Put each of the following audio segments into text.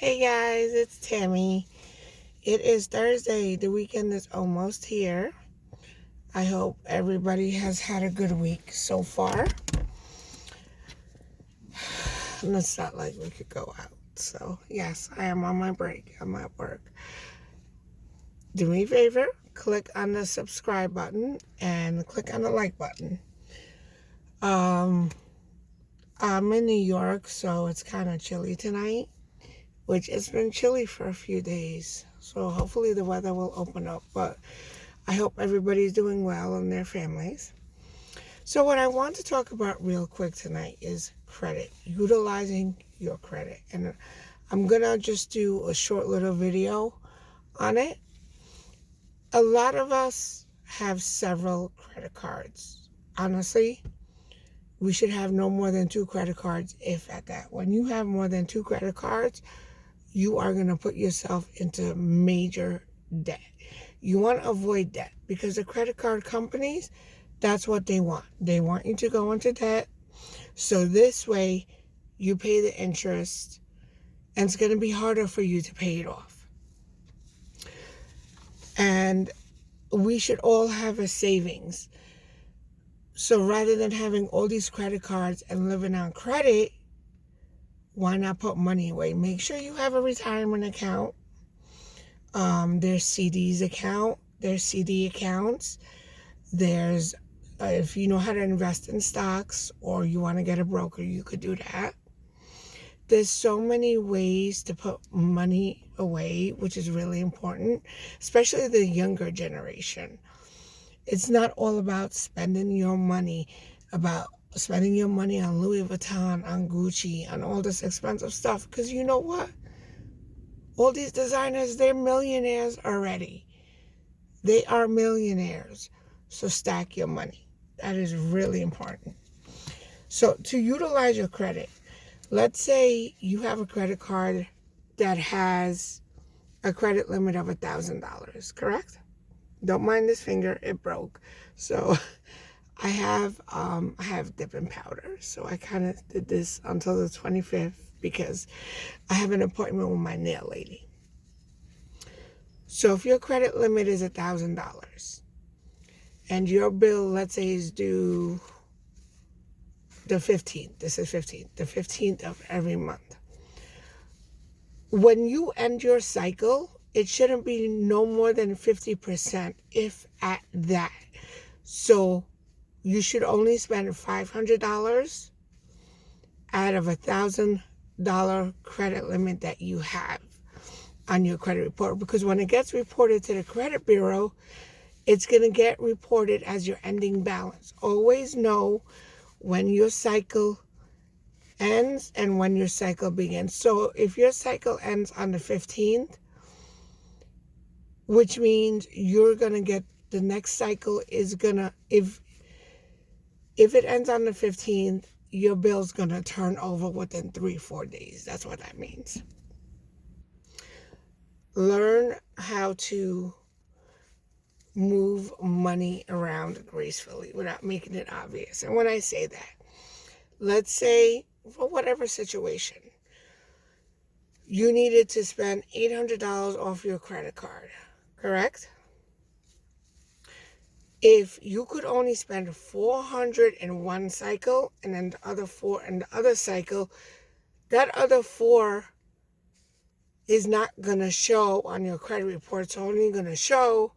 Hey guys, it's Tammy. It is Thursday. The weekend is almost here. I hope everybody has had a good week so far. And it's not like we could go out. So, yes, I am on my break. I'm at work. Do me a favor, click on the subscribe button and click on the like button. Um, I'm in New York, so it's kind of chilly tonight, which it's been chilly for a few days. So hopefully the weather will open up, but I hope everybody's doing well and their families. So what I want to talk about real quick tonight is credit, utilizing your credit. And I'm going to just do a short little video on it. A lot of us have several credit cards. Honestly, we should have no more than 2 credit cards, if at that. When you have more than 2 credit cards, you are going to put yourself into major debt. You want to avoid debt because the credit card companies, that's what they want. They want you to go into debt. So this way you pay the interest and it's going to be harder for you to pay it off. And we should all have a savings. So rather than having all these credit cards and living on credit, why not put money away? Make sure you have a retirement account. There's CDs account. There's CD accounts. There's, if you know how to invest in stocks or you want to get a broker, you could do that. There's so many ways to put money away, which is really important, especially the younger generation. It's not all about spending your money, on Louis Vuitton, on Gucci, on all this expensive stuff. Because you know what? All these designers, they're millionaires already. They are millionaires. So stack your money. That is really important. So to utilize your credit, let's say you have a credit card that has a credit limit of $1,000, correct? Don't mind this finger, it broke. So I have dipping powder. So I kind of did this until the 25th because I have an appointment with my nail lady. So if your credit limit is $1,000 and your bill, let's say, is due the 15th, this is 15th, the 15th of every month. When you end your cycle, it shouldn't be no more than 50%, if at that. So you should only spend $500 out of $1,000 credit limit that you have on your credit report, because when it gets reported to the credit bureau, it's going to get reported as your ending balance. Always know when your cycle ends and when your cycle begins. So if your cycle ends on the 15th, which means you're going to get the next cycle is going to, if it ends on the 15th, your bill's going to turn over within 3-4 days. That's what that means. Learn how to move money around gracefully without making it obvious. And when I say that, let's say for whatever situation, you needed to spend $800 off your credit card, correct? If you could only spend 400 in one cycle and then the other 4 in the other cycle, that other 4 is not going to show on your credit report. It's only going to show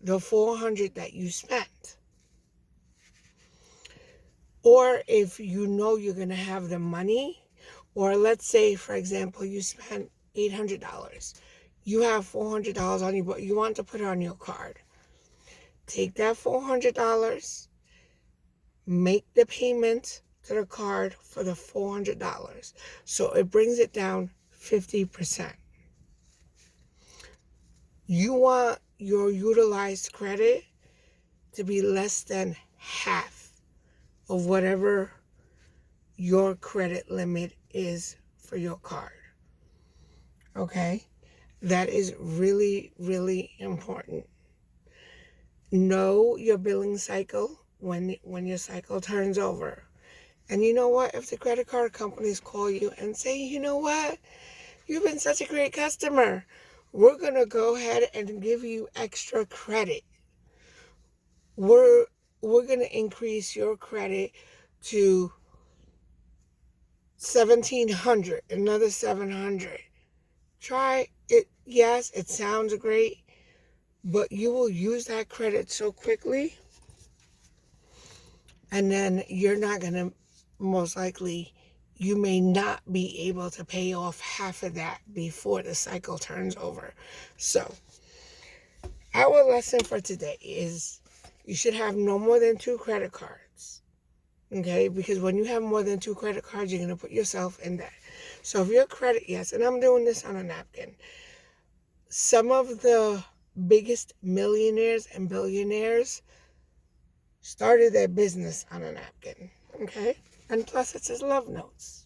the 400 that you spent. Or if you know you're going to have the money, or let's say, for example, you spent $800. You have $400 on you, but you want to put it on your card. Take that $400, make the payment to the card for the $400. So it brings it down 50%. You want your utilized credit to be less than half of whatever your credit limit is for your card. Okay? That is really, really important. Know your billing cycle when your cycle turns over. And you know what? If the credit card companies call you and say, you know what? You've been such a great customer. We're going to go ahead and give you extra credit. We're going to increase your credit to 1,700, another 700. Try it. Yes, it sounds great, but you will use that credit so quickly, and then you're not going to, most likely, you may not be able to pay off half of that before the cycle turns over. So, our lesson for today is you should have no more than 2 credit cards. Okay? Because when you have more than 2 credit cards, you're going to put yourself in debt. So if your credit, yes, and I'm doing this on a napkin. Some of the biggest millionaires and billionaires started their business on a napkin. Okay? And plus it says love notes.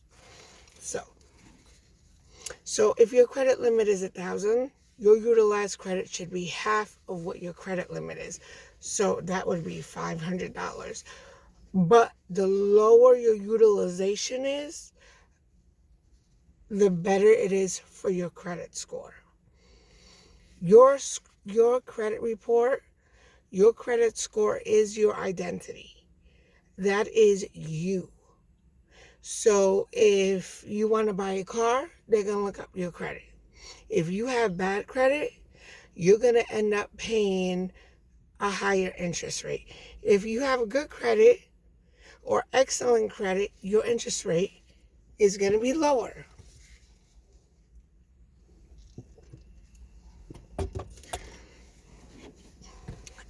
So if your credit limit is $1,000, your utilized credit should be half of what your credit limit is. So that would be $500. But the lower your utilization is, the better it is for your credit score. Your credit report, your credit score is your identity. That is you. So if you want to buy a car, they're going to look up your credit. If you have bad credit, you're going to end up paying a higher interest rate. If you have a good credit or excellent credit, your interest rate is going to be lower.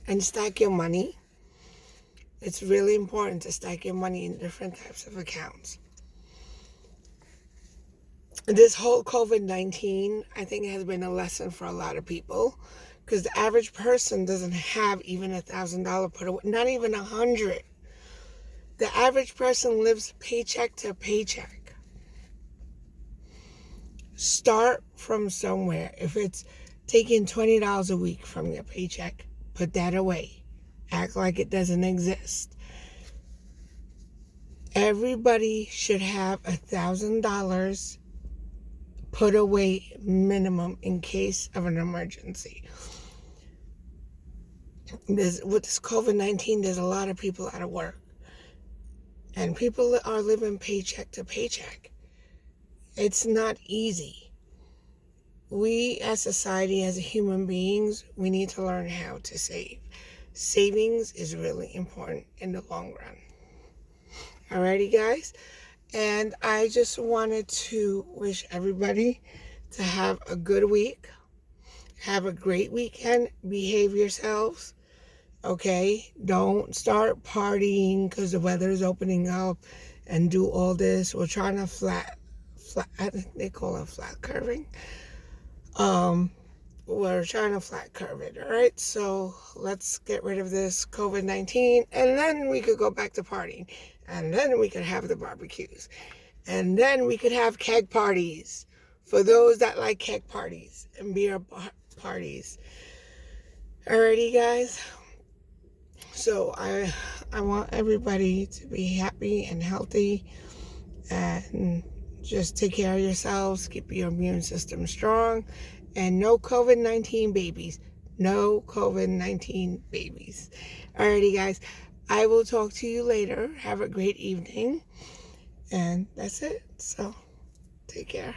And stack your money. It's really important to stack your money in different types of accounts. This whole COVID-19, I think, has been a lesson for a lot of people, because the average person doesn't have even $1,000 put away, not even 100. The average person lives paycheck to paycheck. Start from somewhere. If it's taking $20 a week from your paycheck, put that away. Act like it doesn't exist. Everybody should have $1,000 put away minimum in case of an emergency. With this COVID-19, there's a lot of people out of work. And people are living paycheck to paycheck. It's not easy. We as society, as human beings, we need to learn how to save. Savings is really important in the long run. Alrighty, guys. And I just wanted to wish everybody to have a good week. Have a great weekend. Behave yourselves. Okay? Don't start partying because the weather is opening up and do all this. We're trying to flat, I think they call it flat curving. We're trying to flat curve it, all right? So let's get rid of this COVID-19, and then we could go back to partying, and then we could have the barbecues, and then we could have keg parties for those that like keg parties and beer parties. Alrighty, guys. So I want everybody to be happy and healthy, and just take care of yourselves, keep your immune system strong, and no COVID-19 babies. No COVID-19 babies. Alrighty, guys. I will talk to you later. Have a great evening. And that's it. So, take care.